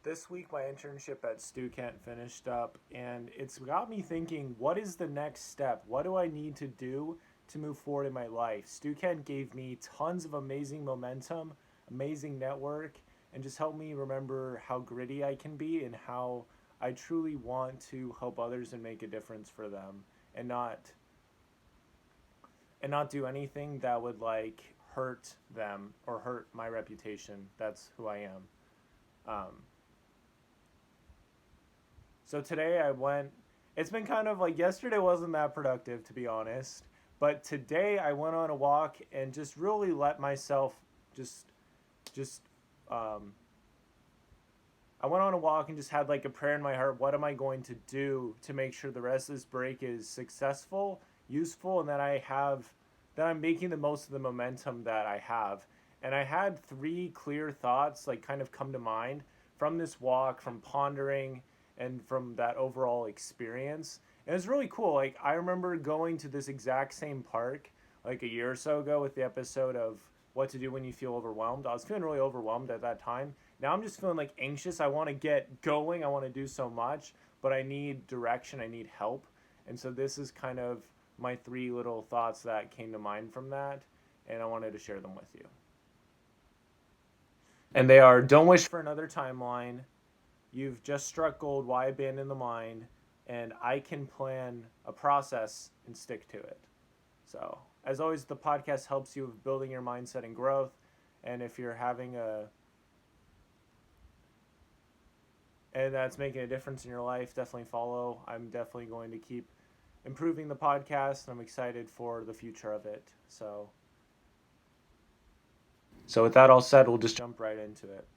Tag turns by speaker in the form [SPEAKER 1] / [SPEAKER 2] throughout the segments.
[SPEAKER 1] this week my internship at Stu Kent finished up, and it's got me thinking, what is the next step? What do I need to do to move forward in my life? Stu Kent gave me tons of amazing momentum, amazing network, and just helped me remember how gritty I can be and how I truly want to help others and make a difference for them, and not do anything that would like hurt them or hurt my reputation. That's who I am. Um, so today I went. It's been kind of like yesterday wasn't that productive, to be honest. But today I went on a walk and just really let myself just just um, I went on a walk and just had like a prayer in my heart. What am I going to do to make sure the rest of this break is successful, useful, and that I'm making the most of the momentum that I have. And I had three clear thoughts like kind of come to mind from this walk, from pondering, and from that overall experience. And it was really cool. Like I remember going to this exact same park like a year or so ago with the episode of what to do when you feel overwhelmed. I was feeling really overwhelmed at that time. Now I'm just feeling like anxious. I want to get going. I want to do so much, but I need direction. I need help. And so this is kind of my three little thoughts that came to mind from that, and I wanted to share them with you. And they are: don't wish for another timeline, you've just struck gold, why abandon the mind, and I can plan a process and stick to it. So, as always, the podcast helps you with building your mindset and growth. And if you're having and that's making a difference in your life, definitely follow. I'm definitely going to keep improving the podcast, and I'm excited for the future of it. So with that all said, we'll just jump right into it.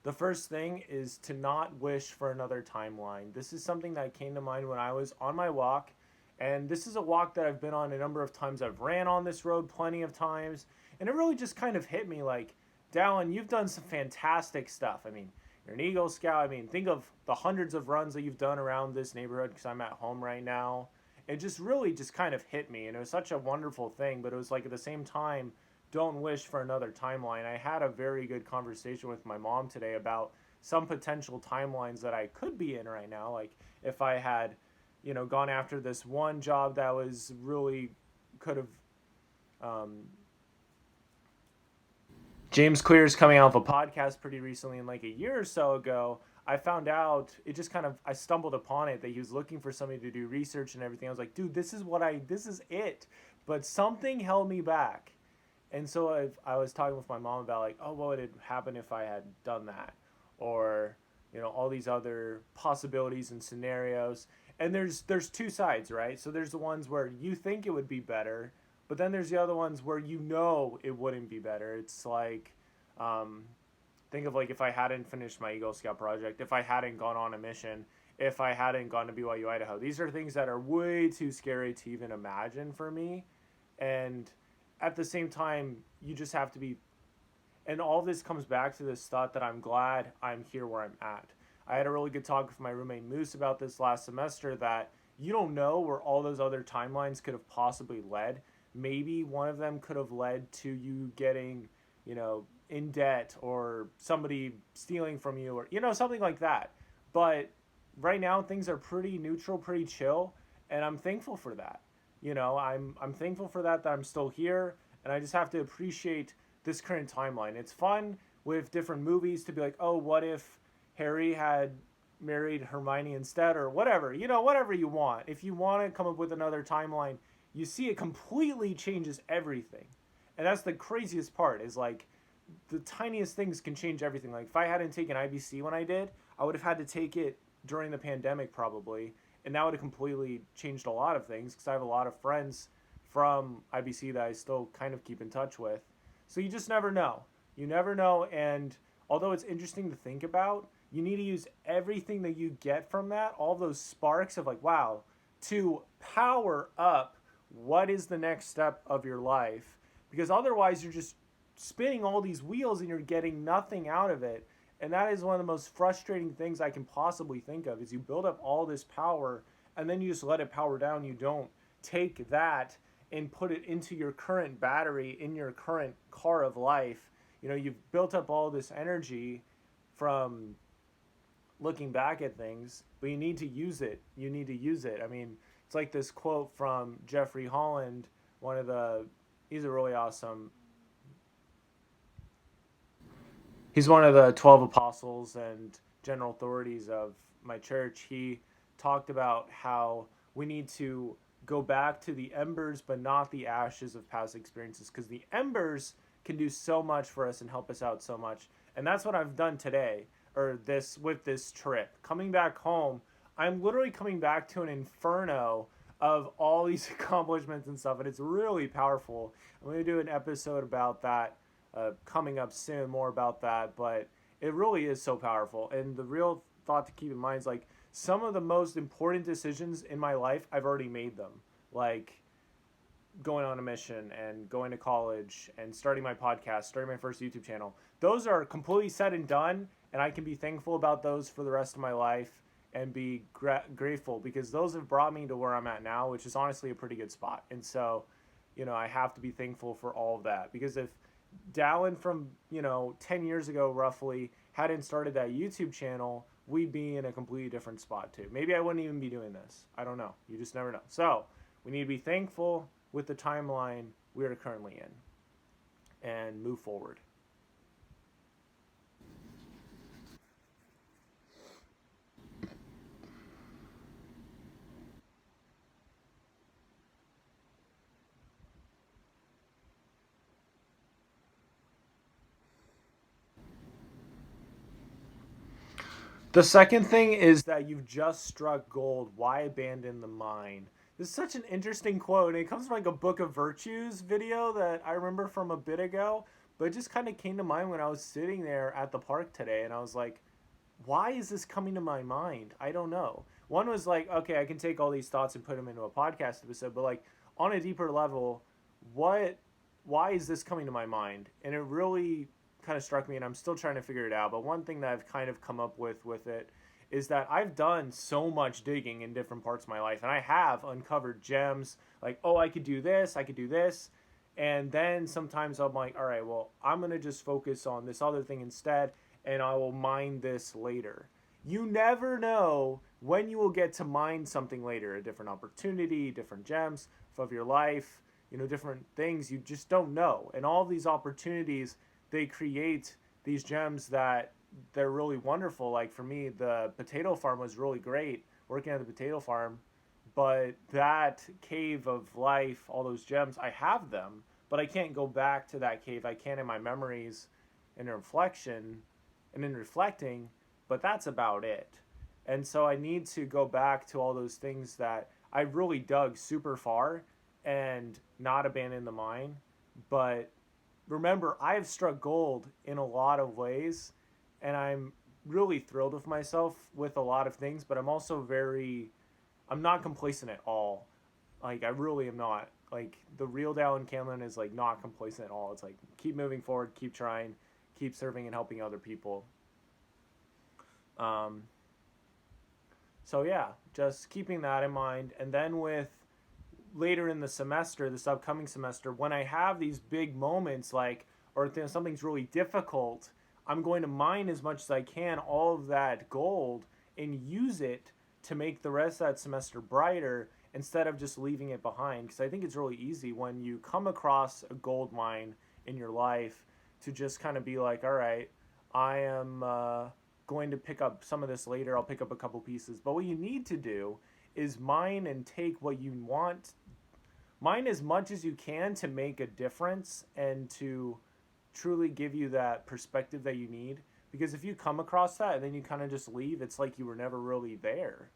[SPEAKER 1] The first thing is to not wish for another timeline. This is something that came to mind when I was on my walk. And this is a walk that I've been on a number of times. I've ran on this road plenty of times. And it really just kind of hit me like, Dallin, you've done some fantastic stuff. I mean, you're an Eagle Scout. I mean, think of the hundreds of runs that you've done around this neighborhood because I'm at home right now. It just really just kind of hit me. And it was such a wonderful thing. But it was like at the same time, don't wish for another timeline. I had a very good conversation with my mom today about some potential timelines that I could be in right now. Like if I had, gone after this one job that was really could have. James Clear is coming out of a podcast pretty recently, and like a year or so ago, I found out it just kind of I stumbled upon it that he was looking for somebody to do research and everything. I was like, dude, this is it. But something held me back. And so I was talking with my mom about like, oh, what would it happen if I had done that? Or, all these other possibilities and scenarios. And there's two sides, right? So there's the ones where you think it would be better, but then there's the other ones where it wouldn't be better. It's like, um, think of like if I hadn't finished my Eagle Scout project, if I hadn't gone on a mission, if I hadn't gone to BYU Idaho. These are things that are way too scary to even imagine for me. And at the same time, you just have to be, and all this comes back to this thought that I'm glad I'm here where I'm at. I had a really good talk with my roommate Moose about this last semester that you don't know where all those other timelines could have possibly led. Maybe one of them could have led to you getting, in debt or somebody stealing from you or, something like that. But right now things are pretty neutral, pretty chill, and I'm thankful for that. I'm thankful for that I'm still here, and I just have to appreciate this current timeline. It's fun with different movies to be like, oh, what if Harry had married Hermione instead, or whatever, whatever you want. If you want to come up with another timeline, you see it completely changes everything. And that's the craziest part is like the tiniest things can change everything. Like if I hadn't taken IBC when I did, I would have had to take it during the pandemic probably, and that would have completely changed a lot of things because I have a lot of friends from IBC that I still kind of keep in touch with. So you just never know. You never know, and although it's interesting to think about, you need to use everything that you get from that, all those sparks of like, wow, to power up what is the next step of your life. Because otherwise you're just spinning all these wheels and you're getting nothing out of it. And that is one of the most frustrating things I can possibly think of is you build up all this power and then you just let it power down. You don't take that and put it into your current battery in your current car of life. You've built up all this energy from looking back at things, but you need to use it. You need to use it. I mean, it's like this quote from Jeffrey Holland, one of the, he's a really awesome, he's one of the 12 apostles and general authorities of my church. He talked about how we need to go back to the embers but not the ashes of past experiences, because the embers can do so much for us and help us out so much. And that's what I've done today, or this, with this trip coming back home. I'm literally coming back to an inferno of all these accomplishments and stuff, and it's really powerful. I'm going to do an episode about that coming up soon, more about that, but it really is so powerful. And the real thought to keep in mind is like some of the most important decisions in my life, I've already made them. Like going on a mission and going to college and starting my podcast, starting my first YouTube channel. Those are completely said and done, and I can be thankful about those for the rest of my life and be grateful, because those have brought me to where I'm at now, which is honestly a pretty good spot. And so, I have to be thankful for all of that, because if Dallin from, 10 years ago roughly hadn't started that YouTube channel, we'd be in a completely different spot too. Maybe I wouldn't even be doing this. I don't know. You just never know. So we need to be thankful with the timeline we are currently in and move forward. The second thing is that you've just struck gold. Why abandon the mine? This is such an interesting quote, and it comes from like a Book of Virtues video that I remember from a bit ago, but it just kind of came to mind when I was sitting there at the park today, and I was like, why is this coming to my mind? I don't know. One was like, okay, I can take all these thoughts and put them into a podcast episode, but like on a deeper level, what why is this coming to my mind? And it really kind of struck me, and I'm still trying to figure it out. But one thing that I've kind of come up with it is that I've done so much digging in different parts of my life, and I have uncovered gems like, oh, I could do this, I could do this. And then sometimes I'm like, all right, well, I'm going to just focus on this other thing instead, and I will mine this later. You never know when you will get to mine something later, a different opportunity, different gems of your life, different things. You just don't know. And all these opportunities, they create these gems that they're really wonderful. Like for me, the potato farm was really great, working at the potato farm. But that cave of life, all those gems, I have them, but I can't go back to that cave. I can in my memories and in reflection and in reflecting, but that's about it. And so I need to go back to all those things that I really dug super far and not abandon the mine. But remember, I have struck gold in a lot of ways, and I'm really thrilled with myself with a lot of things, but I'm not complacent at all. Like, I really am not. Like, the real Dallin Camlin is, like, not complacent at all. It's like, keep moving forward, keep trying, keep serving and helping other people. Um, so, yeah, just keeping that in mind. And then with later in the semester, this upcoming semester, when I have these big moments, like, or something's really difficult, I'm going to mine as much as I can all of that gold and use it to make the rest of that semester brighter instead of just leaving it behind. Because I think it's really easy when you come across a gold mine in your life to just kind of be like, all right, I am going to pick up some of this later. I'll pick up a couple pieces. But what you need to do is mine and take what you want, mine as much as you can to make a difference and to truly give you that perspective that you need. Because if you come across that and then you kind of just leave, it's like you were never really there.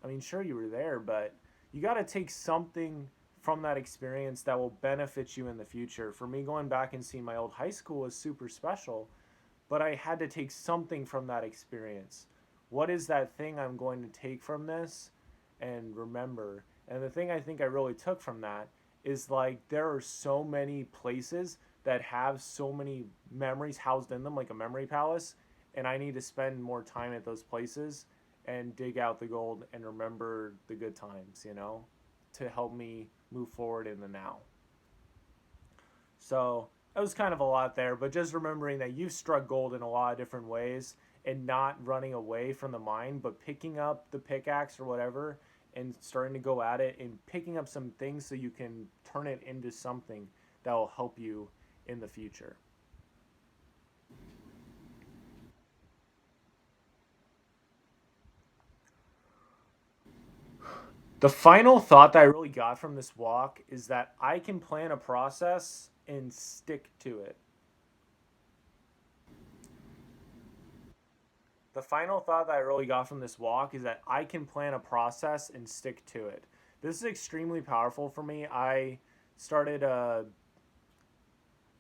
[SPEAKER 1] I mean, sure, you were there, but you got to take something from that experience that will benefit you in the future. For me, going back and seeing my old high school was super special, but I had to take something from that experience. What is that thing I'm going to take from this and remember? And the thing I think I really took from that is like there are so many places that have so many memories housed in them, like a memory palace, and I need to spend more time at those places and dig out the gold and remember the good times, to help me move forward in the now. So that was kind of a lot there, but just remembering that you've struck gold in a lot of different ways and not running away from the mine, but picking up the pickaxe or whatever and starting to go at it and picking up some things so you can turn it into something that will help you in the future. The final thought that I really got from this walk is that I can plan a process and stick to it. The final thought that I really got from this walk is that I can plan a process and stick to it. This is extremely powerful for me. Started a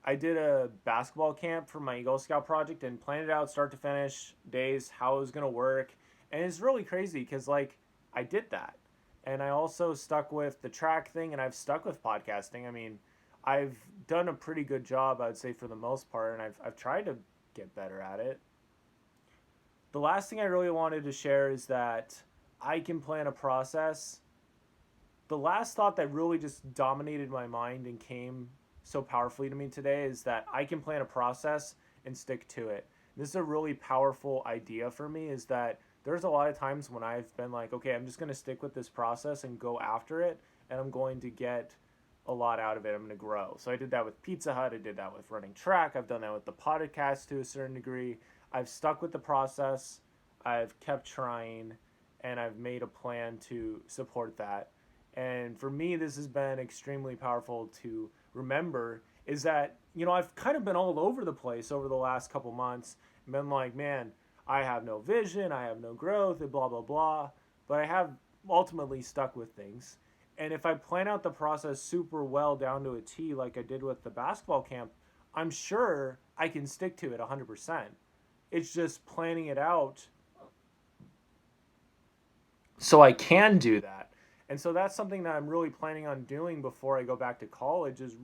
[SPEAKER 1] I did a basketball camp for my Eagle Scout project and planned it out start to finish, days, how it was going to work. And it's really crazy because, like, I did that. And I also stuck with the track thing and I've stuck with podcasting. I mean, I've done a pretty good job, I would say, for the most part, and I've tried to get better at it. The last thing I really wanted to share is that I can plan a process. The last thought that really just dominated my mind and came so powerfully to me today is that I can plan a process and stick to it. This is a really powerful idea for me is that there's a lot of times when I've been like, okay, I'm just going to stick with this process and go after it and I'm going to get a lot out of it. I'm going to grow. So I did that with Pizza Hut. I did that with running track. I've done that with the podcast to a certain degree. I've stuck with the process. I've kept trying and I've made a plan to support that. And for me, this has been extremely powerful to remember is that, I've kind of been all over the place over the last couple months and been like, man, I have no vision, I have no growth, and blah, blah, blah. But I have ultimately stuck with things. And if I plan out the process super well down to a T, like I did with the basketball camp, I'm sure I can stick to it 100%. It's just planning it out so I can do that. And so that's something that I'm really planning on doing before I go back to college is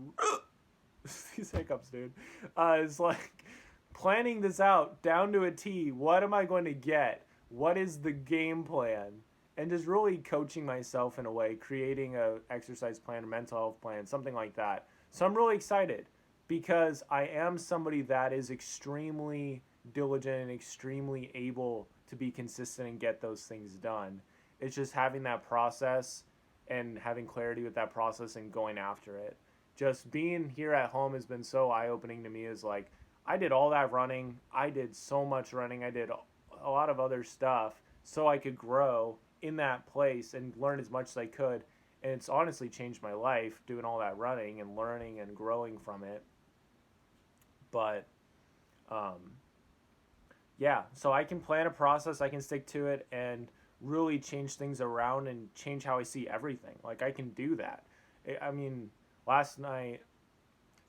[SPEAKER 1] these hiccups, dude. Is like planning this out down to a T. What am I going to get? What is the game plan? And just really coaching myself in a way, creating a exercise plan, a mental health plan, something like that. So I'm really excited because I am somebody that is extremely diligent and extremely able to be consistent and get those things done. It's just having that process and having clarity with that process and going after it. Just being here at home has been so eye opening to me. Is like, I did all that running. I did so much running. I did a lot of other stuff so I could grow in that place and learn as much as I could. And it's honestly changed my life doing all that running and learning and growing from it. But um, yeah, so I can plan a process, I can stick to it, and really change things around and change how I see everything. Like I can do that. I mean, last night,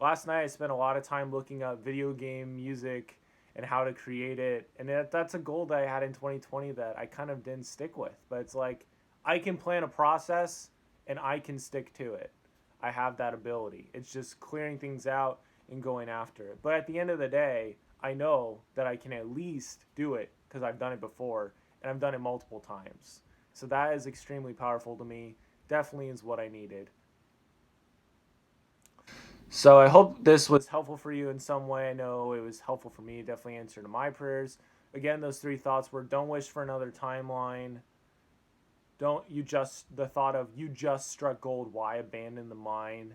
[SPEAKER 1] last night I spent a lot of time looking up video game music and how to create it, and that's a goal that I had in 2020 that I kind of didn't stick with. But it's like I can plan a process and I can stick to it. I have that ability. It's just clearing things out and going after it. But at the end of the day, I know that I can at least do it because I've done it before and I've done it multiple times. So that is extremely powerful to me. Definitely is what I needed. So I hope this was helpful for you in some way. I know it was helpful for me. Definitely answered my prayers. Again, those three thoughts were: don't wish for another timeline. Don't you just the thought of you just struck gold. Why abandon the mine?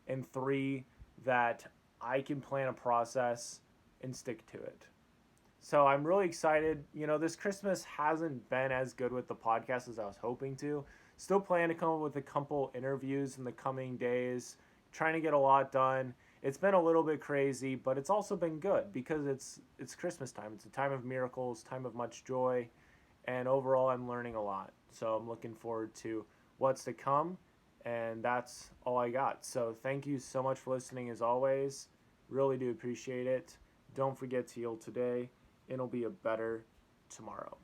[SPEAKER 1] And three, that I can plan a process and stick to it. So I'm really excited. This Christmas hasn't been as good with the podcast as I was hoping to. Still plan to come up with a couple interviews in the coming days, trying to get a lot done. It's been a little bit crazy, but it's also been good because it's Christmas time. It's a time of miracles, time of much joy, and overall I'm learning a lot. So I'm looking forward to what's to come, and that's all I got. So thank you so much for listening as always. Really do appreciate it. Don't forget to heal today. It'll be a better tomorrow.